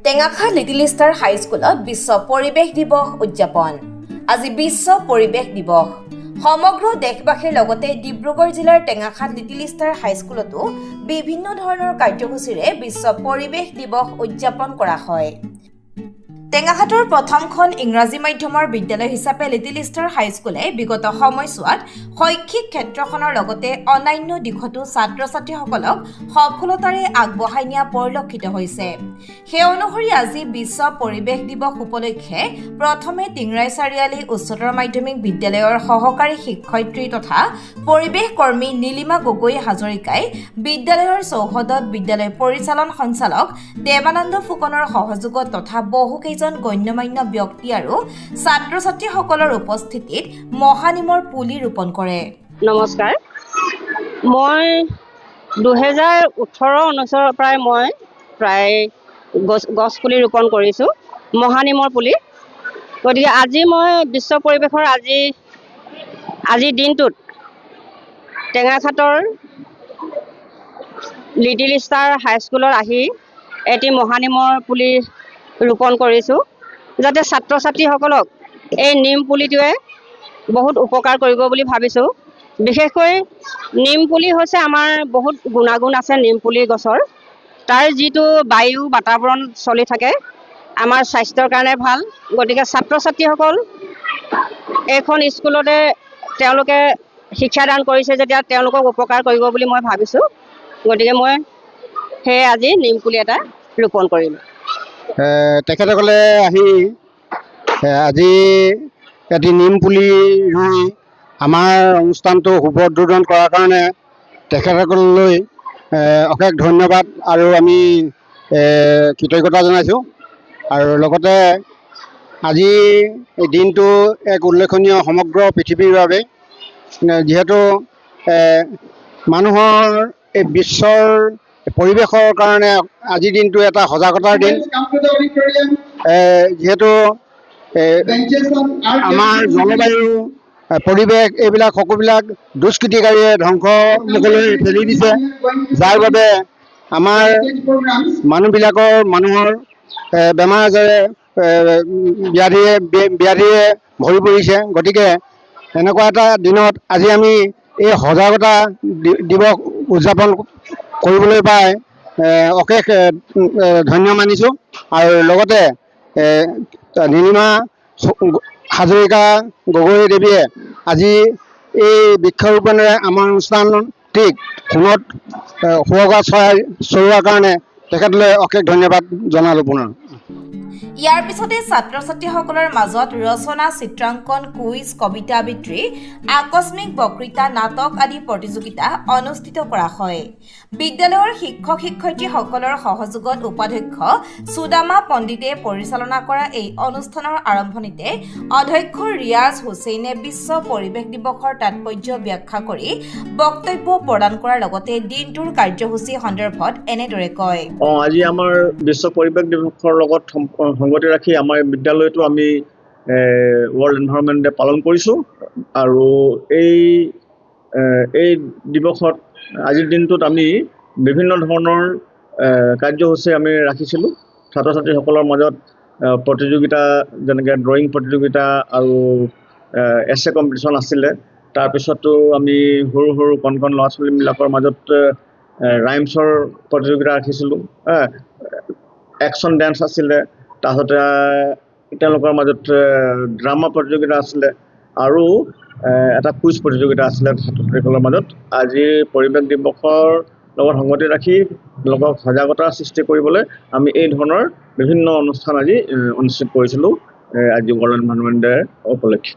Tengakhat little star হাইস্কুলত বিশ্ব পৰিৱেশ দিৱস উদযাপন। আজি বিশ্ব পৰিৱেশ দিৱস। সমগ্ৰ দেশবাসীৰ লগতে ডিব্ৰুগড় জিলাৰ টেঙাখাত লিটিল ষ্টাৰ হাইস্কুলতো বিভিন্ন ধৰণৰ কাৰ্যসূচীৰে বিশ্ব পৰিৱেশ দিৱস উদযাপন কৰা হয়। টেঙাখাতৰ প্ৰথমখন ইংৰাজী মাধ্যমৰ বিদ্যালয় হিচাপে লিটিল ষ্টাৰ হাইস্কুলে বিগত সময়ছোৱাত শৈক্ষিক ক্ষেত্ৰখনৰ লগতে অন্যান্য দিশতো ছাত্ৰ-ছাত্ৰীসকলক সফলতাৰে আগবঢ়াই নিয়া পৰিলক্ষিত হৈছে। সেই অনুসৰি আজি বিশ্ব পৰিৱেশ দিৱস উপলক্ষে প্ৰথমে টিংৰাই চাৰিআলি উচ্চতৰ মাধ্যমিক বিদ্যালয়ৰ সহকাৰী শিক্ষয়িত্ৰী তথা পৰিৱেশ কৰ্মী নীলিমা গগৈ হাজৰিকাই বিদ্যালয়ৰ চৌহদত বিদ্যালয় পৰিচালন সঞ্চালক দেৱানন্দ ফুকনৰ সহযোগত তথা বহুকেইজন গণ্যমান্য ব্যক্তি আৰু ছাত্ৰ-ছাত্ৰীসকলৰ উপস্থিতিত মহানিমৰ পুলি ৰোপণ কৰে। নমস্কাৰ, মই 2018-19 পৰাই মই প্ৰায় গছ পুলি ৰোপণ কৰিছোঁ, মহানিমৰ পুলি। গতিকে আজি মই বিশ্ব পৰিৱেশৰ আজিৰ দিনটোত টেঙাখাতৰ লিটিল ষ্টাৰ হাইস্কুলত আহি এটি মহানিমৰ পুলি ৰোপণ কৰিছোঁ, যাতে ছাত্ৰ-ছাত্ৰীসকলক এই নিম পুলিটোৱে বহুত উপকাৰ কৰিব বুলি ভাবিছোঁ। বিশেষকৈ নিম পুলি হৈছে আমাৰ বহুত গুণাগুণ আছে নিম পুলি গছৰ। তাৰ যিটো বায়ু বাতাৱৰণ চলি থাকে আমাৰ স্বাস্থ্যৰ কাৰণে ভাল। গতিকে ছাত্ৰ-ছাত্ৰীসকল এইখন স্কুলতে তেওঁলোকে শিক্ষাদান কৰিছে যেতিয়া তেওঁলোকক উপকাৰ কৰিব বুলি মই ভাবিছোঁ। গতিকে মই সেয়ে আজি নিম পুলি এটা ৰোপণ কৰিলোঁ। তেখেতসকলে আহি আজি এটি নিম পুলি ৰুই আমাৰ অনুষ্ঠানটো শুভোদ্বোধন কৰাৰ কাৰণে তেখেতসকললৈ অশেষ ধন্যবাদ আৰু আমি কৃতজ্ঞতা জনাইছোঁ। আৰু লগতে আজি এই দিনটো এক উল্লেখনীয় সমগ্ৰ পৃথিৱীৰ বাবে, যিহেতু মানুহৰ এই বিশ্বৰ পৰিৱেশৰ কাৰণে আজিৰ দিনটো এটা সজাগতাৰ দিন। যিহেতু আমাৰ জলবায়ু পৰিৱেশ এইবিলাক সকলোবিলাক দুষ্কৃতিকাৰীয়ে ধ্বংস মুখলৈ ঠেলি দিছে, যাৰ বাবে আমাৰ মানুহৰ বেমাৰ আজাৰে ব্যাধিৰে ভৰি পৰিছে। গতিকে এনেকুৱা এটা দিনত আজি আমি এই সজাগতা দিৱস উদযাপন কৰিবলৈ পাই অশেষ ধন্য মানিছোঁ। আৰু লগতে নীলিমা হাজৰিকা গগৈ দেৱীয়ে আজি এই বৃক্ষৰোপণেৰে আমাৰ অনুষ্ঠানটিক সোণত সুৱগা চৰোৱাৰ কাৰণে তেখেতলৈ অশেষ ধন্যবাদ জনালোঁ পুনৰ। ইয়াৰ পিছতে ছাত্ৰ-ছাত্ৰীসকলৰ মাজত ৰচনা, চিত্ৰাংকন, কুইজ, কবিতা আবৃত্তি, আকস্মিক বক্তৃতা, নাটক আদি প্ৰতিযোগিতা অনুষ্ঠিত কৰা হয়। বিদ্যালয়ৰ শিক্ষক-শিক্ষয়িত্ৰীসকলৰ সহযোগত উপাধ্যক্ষ সুদামা পণ্ডিতে পৰিচালনা কৰা এই অনুষ্ঠানৰ আৰম্ভণিতে অধ্যক্ষ ৰিয়াজ হুছেইনে বিশ্ব পৰিৱেশ দিৱসৰ তাৎপৰ্য ব্যাখ্যা কৰি বক্তব্য প্ৰদান কৰাৰ লগতে দিনটোৰ কাৰ্যসূচী সন্দৰ্ভত এনেদৰে কয়। আজি আমাৰ বিশ্ব পৰিৱেশ দিৱসৰ লগত সংগতি ৰাখি আমাৰ বিদ্যালয়তো আমি ৱৰ্ল্ড এনভাইৰনমেণ্ট ডে পালন কৰিছোঁ। আৰু এই দিৱসত আজিৰ দিনটোত আমি বিভিন্ন ধৰণৰ কাৰ্যসূচী আমি ৰাখিছিলোঁ। ছাত্ৰ-ছাত্ৰীসকলৰ মাজত প্ৰতিযোগিতা, যেনেকৈ ড্ৰয়িং প্ৰতিযোগিতা আৰু এছে কম্পিটিশ্যন আছিলে। তাৰপিছতো আমি সৰু সৰু কণ ল'ৰা ছোৱালীবিলাকৰ মাজত ৰাইমছৰ প্ৰতিযোগিতা ৰাখিছিলোঁ, একশ্যন ডেন্স আছিলে, তাৰপিছতে তেওঁলোকৰ মাজত ড্ৰামা প্ৰতিযোগিতা আছিলে আৰু এটা কুইজ প্ৰতিযোগিতা আছিলে ছাত্ৰ-ছাত্ৰীসকলৰ মাজত। আজি পৰিৱেশ দিৱসৰ লগত সংগতি ৰাখি লোকক সজাগতাৰ সৃষ্টি কৰিবলৈ আমি এই ধৰণৰ বিভিন্ন অনুষ্ঠান আজি অনুষ্ঠিত কৰিছিলোঁ আজি ৱৰ্ল্ড এনভাইৰনমেণ্ট ডে উপলক্ষে।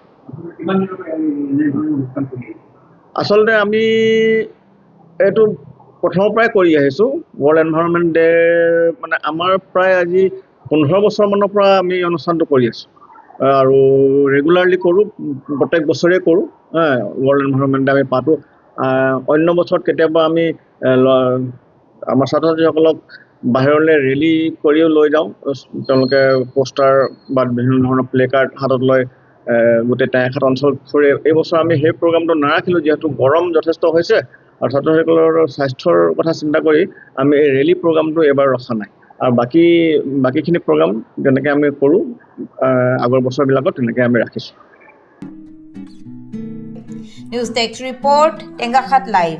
আচলতে আমি এইটো প্ৰথমৰ পৰাই কৰি আহিছোঁ। ৱৰ্ল্ড এনভাইৰনমেণ্ট ডে মানে আমাৰ প্ৰায় আজি 15 বছৰমানৰ পৰা আমি অনুষ্ঠানটো কৰি আছোঁ আৰু ৰেগুলাৰলি কৰোঁ, প্ৰত্যেক বছৰে কৰোঁ। ৱৰ্ল্ড এনভাইৰনমেণ্ট ডে আমি পাতোঁ। অন্য বছৰত কেতিয়াবা আমি আমাৰ ছাত্ৰ-ছাত্ৰীসকলক বাহিৰলৈ ৰেলী কৰিও লৈ যাওঁ। তেওঁলোকে পোষ্টাৰ বা বিভিন্ন ধৰণৰ প্লে কাৰ্ড হাতত লৈ গোটেই টেঙাখাত অঞ্চল ফুৰে। এই বছৰ আমি সেই প্ৰগ্ৰামটো নাৰাখিলোঁ, যিহেতু গৰম যথেষ্ট হৈছে আৰু ছাত্ৰ-ছাত্ৰীসকলৰ স্বাস্থ্যৰ কথা চিন্তা কৰি আমি এই ৰেলী প্ৰগ্ৰামটো এইবাৰ ৰখা নাই। আৰু বাকীখিনি প্ৰগ্ৰাম যেনেকৈ আমি কৰোঁ আগৰ বছৰবিলাকত তেনেকৈ আমি ৰাখিছোঁ। News desk report Tengakhat live.